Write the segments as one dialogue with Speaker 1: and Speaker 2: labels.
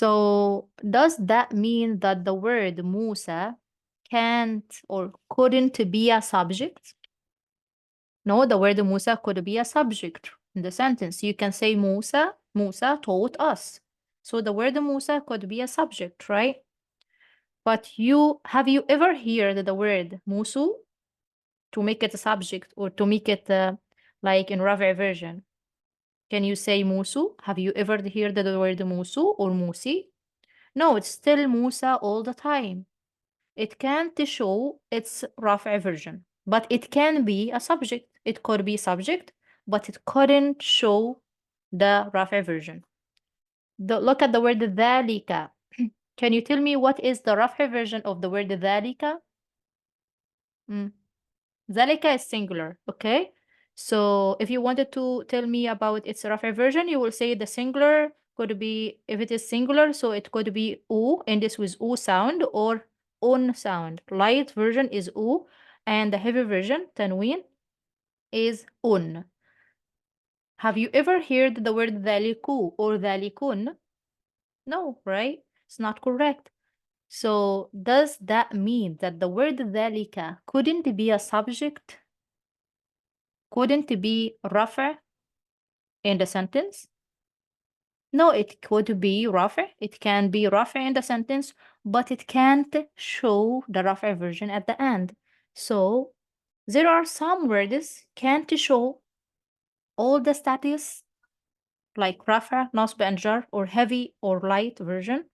Speaker 1: So does that mean that the word Musa can't or couldn't be a subject? No, the word Musa could be a subject in the sentence. You can say Musa taught us. So the word Musa could be a subject, right? But have you ever heard the word Musu to make it a subject or to make it like in Ravi version? Can you say Musu? Have you ever heard the word Musu or Musi? No, it's still Musa all the time. It can't show its Rafi version, but it can be a subject. It could be subject, but it couldn't show the Rafi version. Look at the word ذَلِكَ. Can you tell me what is the Rafi version of the word ذَلِكَ? ذَلِكَ is singular, okay? So if you wanted to tell me about its Rafi version, you will say the singular could be, if it is singular, so it could be U, and this with U sound, or un sound. Light version is U, and the heavy version, tanween, is un. Have you ever heard the word ذَلِكُ or ذَلِكُن? No, right? It's not correct. So does that mean that the word ذَلِكَ couldn't be a subject? Couldn't be rafa in the sentence? No, it could be rafa. It can be rafa in the sentence, but it can't show the rafa version at the end. So there are some words can't show all the status like rafa, nasb and jar, or heavy or light version.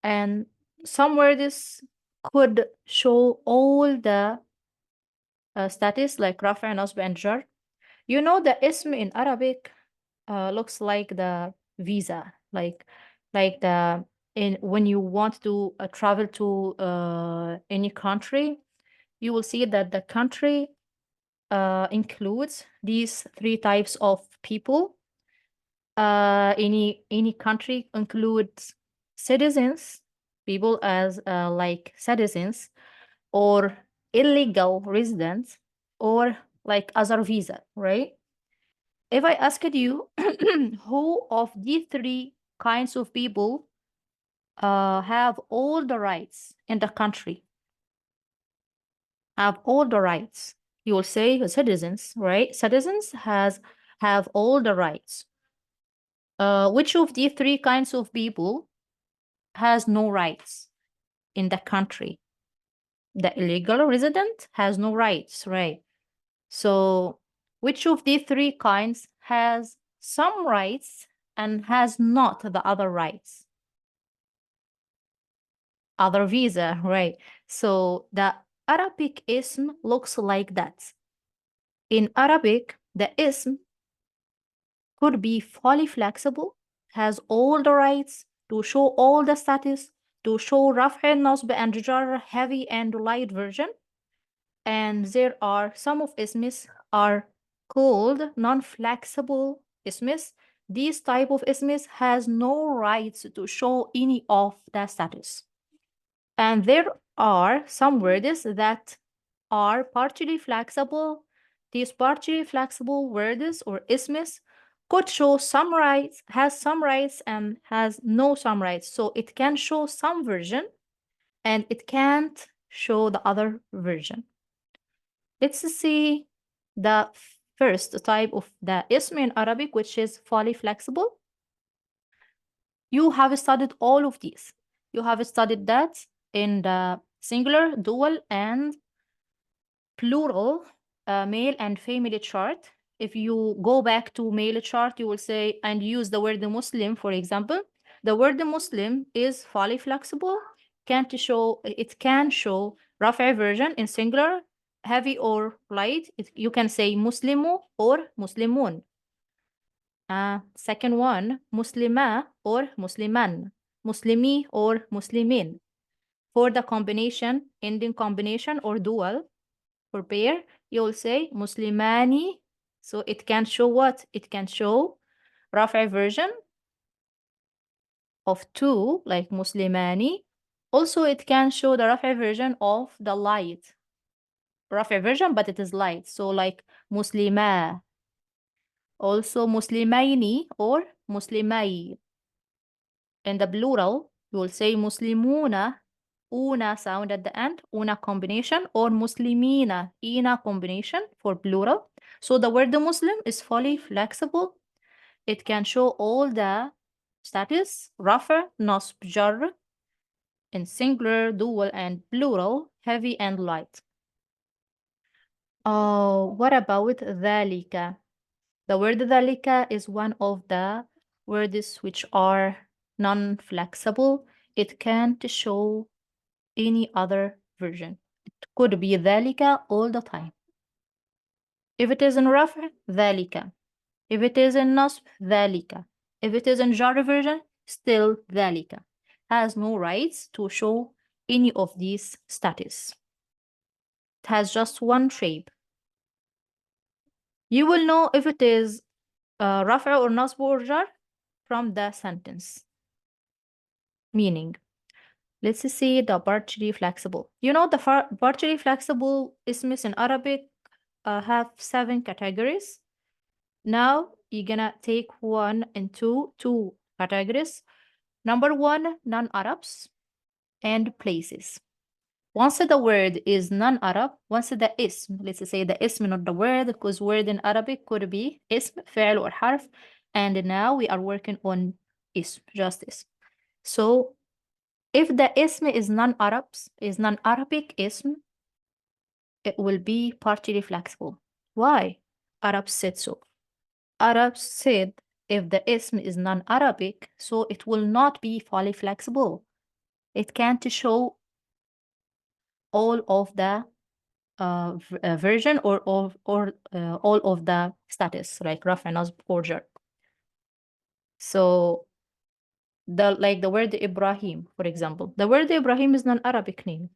Speaker 1: And some words could show all the status like rafa, nasb and jar. You know the ism in Arabic looks like the visa, like the in when you want to travel to any country, you will see that the country includes these three types of people. Any country includes citizens, people as like citizens, or illegal residents, or like other visa, right? If I asked you, who of these three kinds of people have all the rights in the country? Have all the rights. You will say citizens, right? Citizens have all the rights. Which of these three kinds of people has no rights in the country? The illegal resident has no rights, right? So which of these three kinds has some rights and has not the other rights? Other visa, right? So the Arabic ism looks like that. In Arabic, the ism could be fully flexible, has all the rights to show all the status, to show Raf'a, Nasb, and Jar, heavy and light version. And there are some of isms are called non-flexible isms. These type of isms has no rights to show any of the status. And there are some words that are partially flexible. These partially flexible words or isms could show some rights, has some rights, and has no some rights. So it can show some version and it can't show the other version. Let's see the first type of the ism in Arabic, which is fully flexible. You have studied all of these. You have studied that in the singular, dual, and plural male and female chart. If you go back to male chart, you will say and use the word Muslim, for example. The word Muslim is fully flexible. It can show Rafi version in singular, heavy or light. You can say Muslimu or Muslimun. Second one, Muslima or Musliman, Muslimi or Muslimin. For the combination, ending combination or dual, for pair, you'll say Muslimani. So it can show what? It can show Rafi version of two, like Muslimani. Also, it can show the Rafi version of the light. Rafi version, but it is light. So like Muslima. Also Muslimaini or Muslimai. In the plural, you will say muslimuna, una sound at the end, una combination, or muslimina, ina combination for plural. So the word Muslim is fully flexible. It can show all the status, rafa, nasb, jar, in singular, dual, and plural, heavy and light. Oh, what about ذلك? The word ذلك is one of the words which are non-flexible. It can't show any other version. It could be ذلك all the time. If it is in رفع, ذلك. If it is in نصب, ذلك. If it is in jar version, still ذلك. Has no rights to show any of these status. It has just one shape. You will know if it is رفع or نصب or jar from the sentence. Meaning, let's see the partially flexible. You know the partially flexible isms in Arabic have 7 categories. Now you're gonna take one into 2 categories. Number 1, non-Arabs and places. Once the word is non-Arab, once the ism, let's say the ism, not the word, because word in Arabic could be ism, فعل or حرف, and now we are working on ism, just ism. So if the ism is non-Arabs, is non-Arabic ism, it will be partially flexible. Why? Arabs said so. Arabs said if the ism is non-Arabic, so it will not be fully flexible. It can't show all of the version or all of the status, like raf and nasb or jar. So the word Ibrahim, for example, the word Ibrahim is non-Arabic name.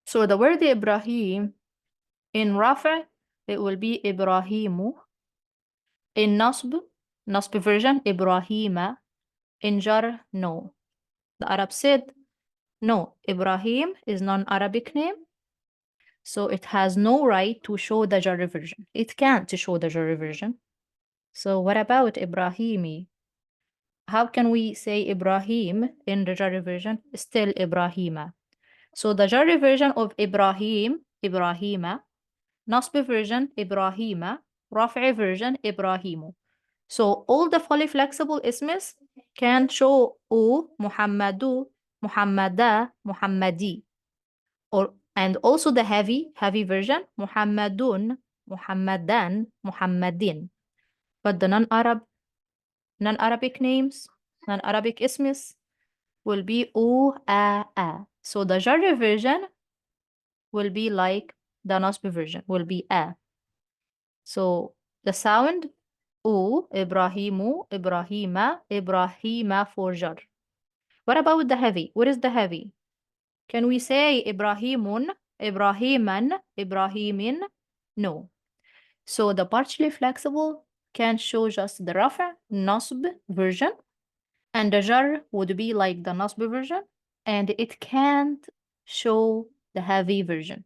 Speaker 1: So the word Ibrahim in rafa, it will be Ibrahimu. In nasb version, Ibrahima. In jar, no. The Arab said, no, Ibrahim is non-Arabic name, so it has no right to show the jar version. It can't show the jar version. So what about Ibrahimi? How can we say Ibrahim in the jar version? Still Ibrahima. So the jar version of Ibrahim, Ibrahima, nasb version, Ibrahima, rafi version, Ibrahimu. So all the fully flexible isms can show U, Muhammadu, Muhammada, Muhammadi. And also the heavy version, Muhammadun, Muhammadan, Muhammadin. But the non-Arabic names, non-Arabic isms will be U, A. So the jar version will be like the nasb version, will be A. So the sound U, Ibrahimu, Ibrahima, Ibrahima for jar. What about the heavy? What is the heavy? Can we say Ibrahimun, Ibrahiman, Ibrahimin? No. So the partially flexible can show just the rafa, nasb version, and the jar would be like the nasb version, and it can't show the heavy version.